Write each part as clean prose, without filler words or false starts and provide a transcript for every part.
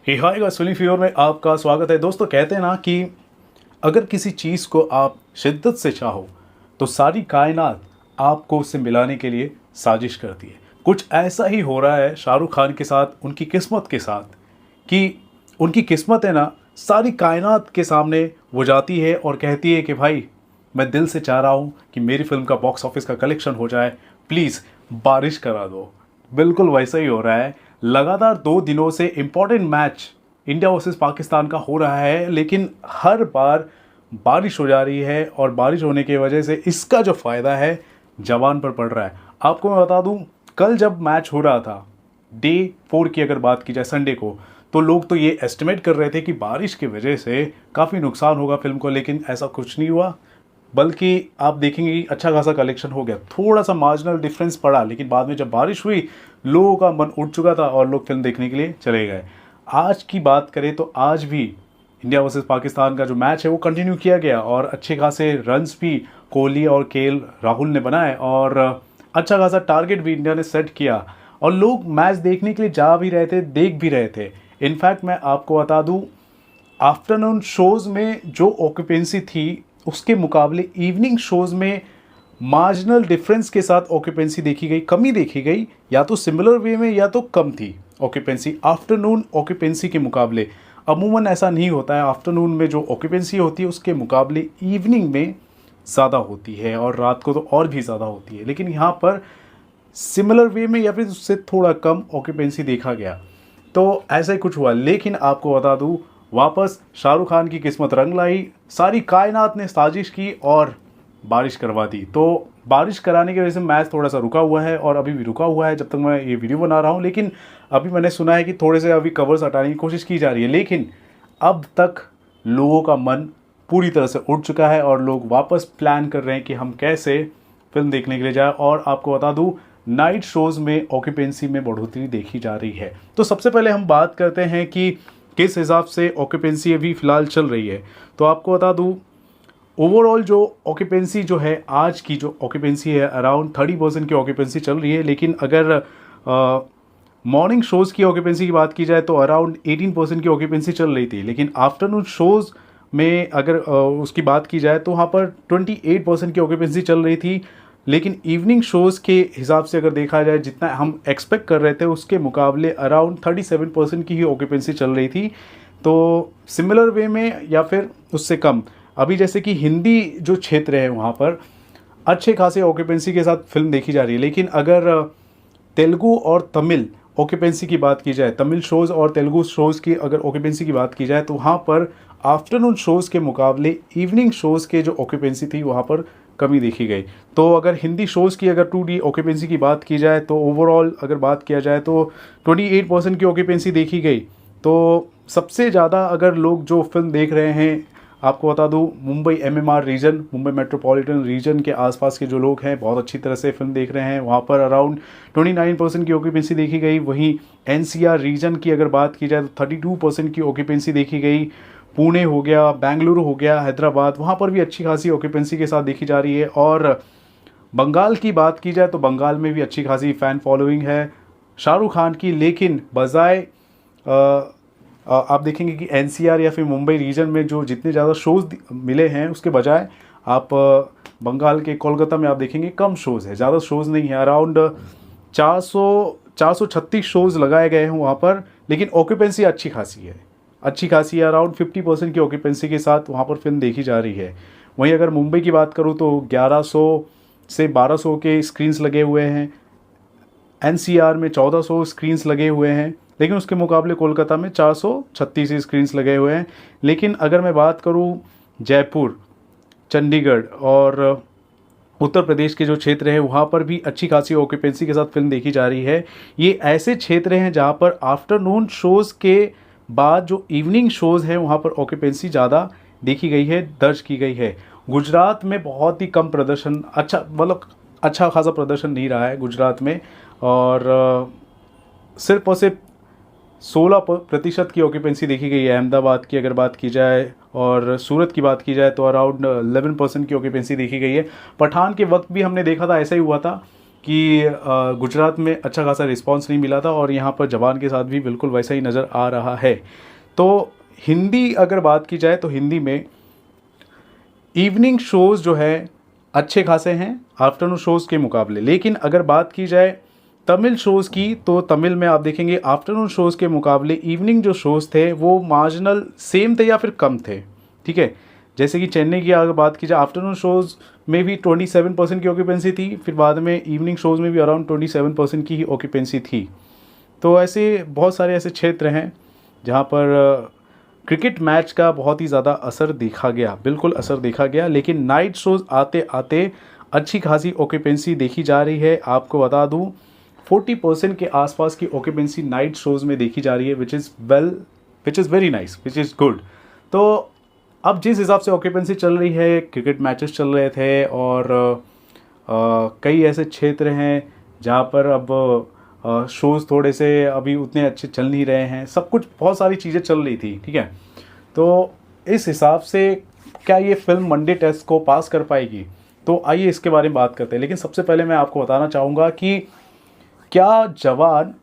Hi guys, फिल्मी fever में आपका स्वागत है। दोस्तों, कहते हैं ना कि अगर किसी चीज़ को आप शिद्दत से चाहो तो सारी कायनात आपको उससे मिलाने के लिए साजिश करती है। कुछ ऐसा ही हो रहा है शाहरुख खान के साथ, उनकी किस्मत के साथ, कि उनकी किस्मत है ना, सारी कायनात के सामने वो जाती है और कहती है कि भाई, मैं दिल से चाह रहा हूँ कि मेरी फिल्म का बॉक्स ऑफिस का कलेक्शन हो जाए, प्लीज़ बारिश करा दो। बिल्कुल वैसा ही हो रहा है। लगातार 2 दिनों से important match India versus Pakistan का हो रहा है, लेकिन हर बार बारिश हो जा रही है और बारिश होने की वजह से इसका जो फ़ायदा है जवान पर पड़ रहा है। आपको मैं बता दूं, कल जब मैच हो रहा था डे 4 की अगर बात की जाए संडे को, तो लोग तो ये एस्टिमेट कर रहे थे कि बारिश की वजह से काफ़ी नुकसान होगा फिल्म को, लेकिन ऐसा कुछ नहीं हुआ। बल्कि आप देखेंगे कि अच्छा खासा कलेक्शन हो गया। थोड़ा सा मार्जिनल डिफरेंस पड़ा, लेकिन बाद में जब बारिश हुई लोगों का मन उठ चुका था और लोग फिल्म देखने के लिए चले गए। आज की बात करें तो आज भी इंडिया वर्सेस पाकिस्तान का जो मैच है वो कंटिन्यू किया गया और अच्छे खासे रन्स भी कोहली और केएल राहुल ने बनाए और अच्छा खासा टारगेट भी इंडिया ने सेट किया और लोग मैच देखने के लिए जा भी रहे थे, देख भी रहे थे। इनफैक्ट मैं आपको बता दूं, आफ्टरनून शोज़ में जो ऑक्यूपेंसी थी उसके मुकाबले इवनिंग शोज़ में मार्जिनल डिफरेंस के साथ ऑक्यूपेंसी देखी गई, कमी देखी गई, या तो सिमिलर वे में या तो कम थी ऑक्यूपेंसी आफ्टरनून ऑक्यूपेंसी के मुकाबले। अमूमन ऐसा नहीं होता है, आफ्टरनून में जो ऑक्यूपेंसी होती है उसके मुकाबले इवनिंग में ज़्यादा होती है और रात को तो और भी ज़्यादा होती है, लेकिन यहाँ पर सिमिलर वे में या फिर उससे थोड़ा कम ऑक्यूपेंसी देखा गया। तो ऐसा ही कुछ हुआ, लेकिन आपको बता दूं, वापस शाहरुख खान की किस्मत रंग लाई। सारी कायनात ने साजिश की और बारिश करवा दी। तो बारिश कराने की वजह से मैच थोड़ा सा रुका हुआ है और अभी भी रुका हुआ है जब तक मैं ये वीडियो बना रहा हूँ। लेकिन अभी मैंने सुना है कि थोड़े से अभी कवर्स हटाने की कोशिश की जा रही है, लेकिन अब तक लोगों का मन पूरी तरह से उठ चुका है और लोग वापस प्लान कर रहे हैं कि हम कैसे फिल्म देखने के लिए जाए। और आपको बता दूं, नाइट शोज़ में ऑक्यूपेंसी में बढ़ोतरी देखी जा रही है। तो सबसे पहले हम बात करते हैं कि किस हिसाब से ऑक्यूपेंसी अभी फ़िलहाल चल रही है। तो आपको बता दूं, ओवरऑल जो ऑक्यूपेंसी जो है, आज की जो ऑक्यूपेंसी है अराउंड 30% की ऑक्यूपेंसी चल रही है। लेकिन अगर मॉर्निंग शोज़ की ऑक्यूपेंसी की बात की जाए तो अराउंड 18% की ऑक्यूपेंसी चल रही थी। लेकिन आफ्टरनून शोज़ में अगर उसकी बात की जाए तो वहाँ पर 28% की ऑक्यूपेंसी चल रही थी। लेकिन इवनिंग शोज़ के हिसाब से अगर देखा जाए, जितना हम एक्सपेक्ट कर रहे थे उसके मुकाबले अराउंड 37% की ही ऑक्यूपेंसी चल रही थी। तो सिमिलर वे में या फिर उससे कम। अभी जैसे कि हिंदी जो क्षेत्र है वहाँ पर अच्छे खासे ऑक्यूपेंसी के साथ फिल्म देखी जा रही है। लेकिन अगर तेलुगु और तमिल ऑक्यूपेंसी की बात की जाए, तमिल शोज़ और तेलुगु शोज़ की अगर ऑक्यूपेंसी की बात की जाए, तो वहाँ पर आफ्टरनून शोज़ के मुकाबले इवनिंग शोज़ के जो ऑक्यूपेंसी थी वहाँ पर कमी देखी गई। तो अगर हिंदी शोज़ की अगर 2D ऑक्यूपेंसी की बात की जाए तो ओवरऑल अगर बात किया जाए तो 28% की ऑक्यूपेंसी देखी गई। तो सबसे ज़्यादा अगर लोग जो फिल्म देख रहे हैं, आपको बता दूं, Mumbai MMR region, Mumbai metropolitan region के आसपास के जो लोग हैं बहुत अच्छी तरह से फिल्म देख रहे हैं। वहाँ पर अराउंड 29% की ऑक्यूपेंसी देखी गई। वहीं NCR रीजन की अगर बात की जाए तो 32% की ऑक्यूपेंसी देखी गई। पुणे हो गया, बेंगलुरु हो गया, हैदराबाद, वहाँ पर भी अच्छी खासी ऑक्यूपेंसी के साथ देखी जा रही है। और बंगाल की बात की जाए तो बंगाल में भी अच्छी खासी फ़ैन फॉलोइंग है शाहरुख खान की। लेकिन बजाय आप देखेंगे कि NCR या फिर मुंबई रीजन में जो जितने ज़्यादा शोज़ मिले हैं उसके बजाय आप बंगाल के कोलकाता में आप देखेंगे कम शोज़ है, ज़्यादा शोज़ नहीं है। अराउंड 436 शोज़ लगाए गए हैं वहाँ पर, लेकिन ऑक्यूपेंसी अच्छी खासी है, अच्छी खासी है। अराउंड 50% की ऑक्यूपेंसी के साथ वहाँ पर फिल्म देखी जा रही है। वहीं अगर मुंबई की बात करूँ तो 1100 से 1200 के स्क्रीन्स लगे हुए हैं, NCR में 1400 स्क्रीन्स लगे हुए हैं, लेकिन उसके मुकाबले कोलकाता में 436 स्क्रीन्स लगे हुए हैं। लेकिन अगर मैं बात करूं जयपुर, चंडीगढ़ और उत्तर प्रदेश के जो क्षेत्र हैं वहाँ पर भी अच्छी खासी ऑक्यूपेंसी के साथ फिल्म देखी जा रही है। ये ऐसे क्षेत्र हैं जहाँ पर आफ्टरनून शोज़ के बाद जो इवनिंग शोज़ हैं वहाँ पर ऑक्यूपेंसी ज़्यादा देखी गई है, दर्ज की गई है। गुजरात में बहुत ही कम प्रदर्शन, अच्छा खासा प्रदर्शन नहीं रहा है गुजरात में, और सिर्फ और सिर्फ 16% की ऑक्यूपेंसी देखी गई है अहमदाबाद की अगर बात की जाए, और सूरत की बात की जाए तो अराउंड 11% की ऑक्यूपेंसी देखी गई है। पठान के वक्त भी हमने देखा था, ऐसा ही हुआ था कि गुजरात में अच्छा खासा रिस्पांस नहीं मिला था और यहाँ पर जवान के साथ भी बिल्कुल वैसा ही नज़र आ रहा है। तो हिंदी अगर बात की जाए तो हिंदी में इवनिंग शोज़ जो है अच्छे खासे हैं आफ्टरनून शोज़ के मुकाबले। लेकिन अगर बात की जाए तमिल शोज़ की तो तमिल में आप देखेंगे आफ्टरनून शोज़ के मुकाबले इवनिंग जो शोज़ थे वो मार्जिनल सेम थे या फिर कम थे। ठीक है, जैसे कि चेन्नई की अगर बात की जाए आफ्टरनून शोज़ में भी 27% की ऑक्यूपेंसी थी, फिर बाद में इवनिंग शोज़ में भी अराउंड 27% की ही ऑक्यूपेंसी थी। तो ऐसे बहुत सारे ऐसे क्षेत्र हैं जहाँ पर क्रिकेट मैच का बहुत ही ज़्यादा असर देखा गया, बिल्कुल असर देखा गया। लेकिन नाइट शोज़ आते आते अच्छी खासी ऑक्यूपेंसी देखी जा रही है। आपको बता दूं 40% के आसपास की ऑक्यूपेंसी नाइट शोज़ में देखी जा रही है, which is very nice, which is good. तो अब जिस हिसाब से ऑक्यूपेंसी चल रही है, क्रिकेट मैचेस चल रहे थे और कई ऐसे क्षेत्र हैं जहाँ पर अब शोज़ थोड़े से अभी उतने अच्छे चल नहीं रहे हैं, सब कुछ बहुत सारी चीज़ें चल रही थी। ठीक है, तो इस हिसाब से क्या ये फिल्म मंडे टेस्ट को पास कर पाएगी? तो आइए इसके बारे में बात करते हैं। लेकिन सबसे पहले मैं आपको बताना चाहूँगा कि क्या जवान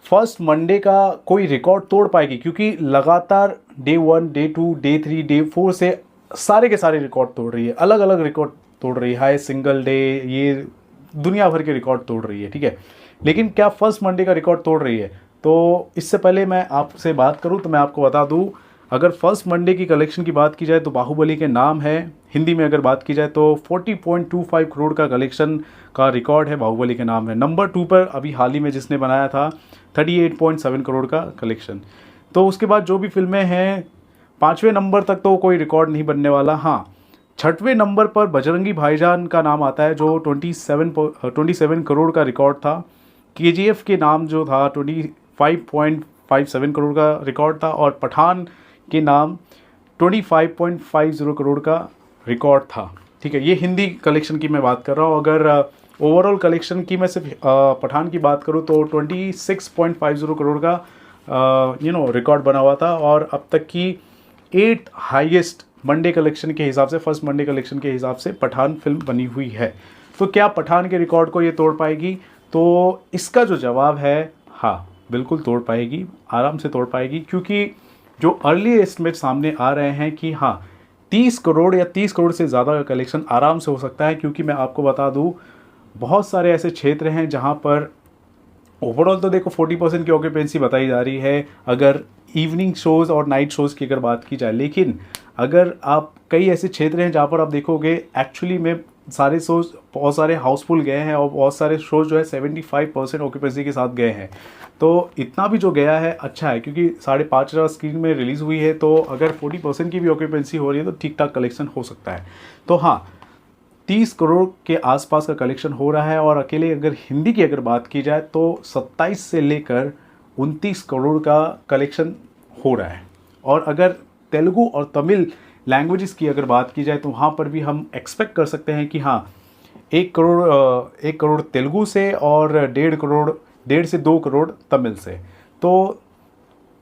फर्स्ट मंडे का कोई रिकॉर्ड तोड़ पाएगी, क्योंकि लगातार डे 1, डे 2, डे 3, डे 4 से सारे के सारे रिकॉर्ड तोड़ रही है, अलग अलग रिकॉर्ड तोड़ रही है, हाई सिंगल डे, ये दुनिया भर के रिकॉर्ड तोड़ रही है। ठीक है, लेकिन क्या फर्स्ट मंडे का रिकॉर्ड तोड़ रही है? तो इससे पहले मैं आपसे बात करूं तो मैं आपको बता दूं, अगर फर्स्ट मंडे की कलेक्शन की बात की जाए तो बाहुबली के नाम है। हिंदी में अगर बात की जाए तो 40.25 करोड़ का कलेक्शन का रिकॉर्ड है, बाहुबली के नाम है। नंबर 2 पर अभी हाल ही में जिसने बनाया था 38.7 करोड़ का कलेक्शन। तो उसके बाद जो भी फिल्में हैं 5वें नंबर तक तो कोई रिकॉर्ड नहीं बनने वाला। हाँ, 6वें नंबर पर बजरंगी भाईजान का नाम आता है जो 27 करोड़ का रिकॉर्ड था। KGF के नाम जो था 25.57 करोड़ का रिकॉर्ड था और पठान के नाम 25.50 करोड़ का रिकॉर्ड था। ठीक है, ये हिंदी कलेक्शन की मैं बात कर रहा हूँ। अगर ओवरऑल कलेक्शन की मैं सिर्फ पठान की बात करूँ तो 26.50 करोड़ का रिकॉर्ड बना हुआ था और अब तक की 8th हाईएस्ट मंडे कलेक्शन के हिसाब से, फर्स्ट मंडे कलेक्शन के हिसाब से पठान फिल्म बनी हुई है। तो क्या पठान के रिकॉर्ड को ये तोड़ पाएगी? तो इसका जो जवाब है हाँ, बिल्कुल तोड़ पाएगी, आराम से तोड़ पाएगी, क्योंकि जो अर्ली एस्टिमेट सामने आ रहे हैं कि हाँ 30 करोड़ या 30 करोड़ से ज़्यादा का कलेक्शन आराम से हो सकता है। क्योंकि मैं आपको बता दूँ बहुत सारे ऐसे क्षेत्र हैं जहाँ पर ओवरऑल तो देखो 40% की ऑक्यूपेंसी बताई जा रही है अगर इवनिंग शोज़ और नाइट शोज़ की अगर बात की जाए। लेकिन अगर आप कई ऐसे क्षेत्र हैं जहाँ पर आप देखोगे एक्चुअली में सारे शोज़ बहुत सारे हाउसफुल गए हैं और बहुत सारे शोज़ जो है 75% ऑक्यूपेंसी के साथ गए हैं। तो इतना भी जो गया है अच्छा है, क्योंकि 5,500 स्क्रीन में रिलीज़ हुई है, तो अगर 40% की भी ऑक्यूपेंसी हो रही है तो ठीक ठाक कलेक्शन हो सकता है। तो हाँ, 30 करोड़ के आसपास का कलेक्शन हो रहा है और अकेले अगर हिंदी की अगर बात की जाए तो 27 से लेकर 29 करोड़ का कलेक्शन हो रहा है। और अगर तेलुगु और तमिल लैंग्वेजेस की अगर बात की जाए तो वहाँ पर भी हम एक्सपेक्ट कर सकते हैं कि हाँ 1 करोड़ तेलुगु से और 1.5 से 2 करोड़ तमिल से। तो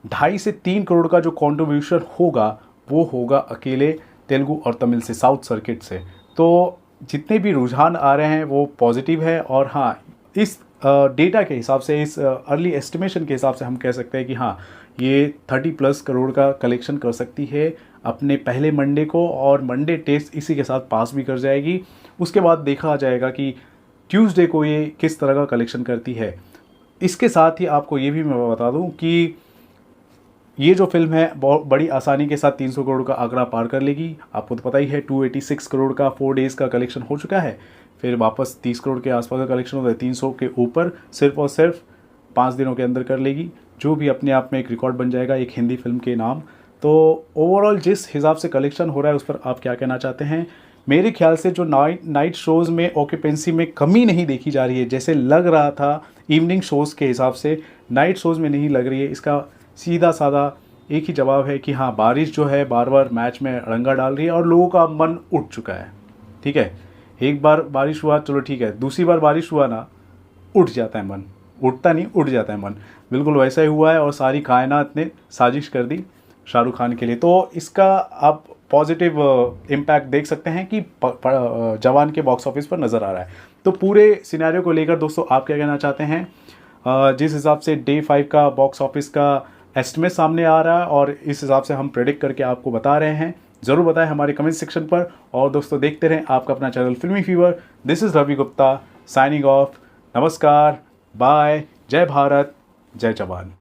2.5 से 3 करोड़ का जो कंट्रीब्यूशन होगा वो होगा अकेले तेलुगु और तमिल से, साउथ सर्किट से। तो जितने भी रुझान आ रहे हैं वो पॉजिटिव है। और हाँ, इस डेटा के हिसाब से, इस अर्ली एस्टिमेशन के हिसाब से हम कह सकते हैं कि हाँ ये 30+ करोड़ का कलेक्शन कर सकती है अपने पहले मंडे को, और मंडे टेस्ट इसी के साथ पास भी कर जाएगी। उसके बाद देखा जाएगा कि ट्यूसडे को ये किस तरह का कलेक्शन करती है। इसके साथ ही आपको ये भी मैं बता दूं कि ये जो फिल्म है बहुत बड़ी आसानी के साथ 300 करोड़ का आंकड़ा पार कर लेगी। आपको तो पता ही है 286 करोड़ का 4 डेज़ का कलेक्शन हो चुका है, फिर वापस 30 करोड़ के आसपास का कलेक्शन होता है, 300 के ऊपर सिर्फ और सिर्फ 5 दिनों के अंदर कर लेगी, जो भी अपने आप में एक रिकॉर्ड बन जाएगा एक हिंदी फिल्म के नाम। तो ओवरऑल जिस हिसाब से कलेक्शन हो रहा है उस पर आप क्या कहना चाहते हैं? मेरे ख्याल से जो नाइट शोज़ में ऑक्यूपेंसी में कमी नहीं देखी जा रही है, जैसे लग रहा था इवनिंग शोज़ के हिसाब से नाइट शोज़ में नहीं लग रही है। इसका सीधा साधा एक ही जवाब है कि हाँ, बारिश जो है बार बार मैच में अड़ंगा डाल रही है और लोगों का मन उठ चुका है। ठीक है, एक बार बारिश हुआ चलो ठीक है, दूसरी बार बारिश हुआ ना, उठ जाता है मन, उठता नहीं उठ जाता है मन। बिल्कुल वैसा ही हुआ है और सारी कायनात ने साजिश कर दी शाहरुख खान के लिए। तो इसका आप पॉजिटिव इम्पैक्ट देख सकते हैं कि जवान के बॉक्स ऑफिस पर नज़र आ रहा है। तो पूरे सिनेरियो को लेकर दोस्तों आप क्या कहना चाहते हैं? जिस हिसाब से डे 5 का बॉक्स ऑफिस का एस्टिमेट सामने आ रहा है और इस हिसाब से हम प्रेडिक्ट करके आपको बता रहे हैं, ज़रूर बताएं हमारे कमेंट सेक्शन पर। और दोस्तों देखते रहें आपका अपना channel Filmi fever. This is Ravi Gupta signing off. नमस्कार, बाय, जय भारत, जय जवान।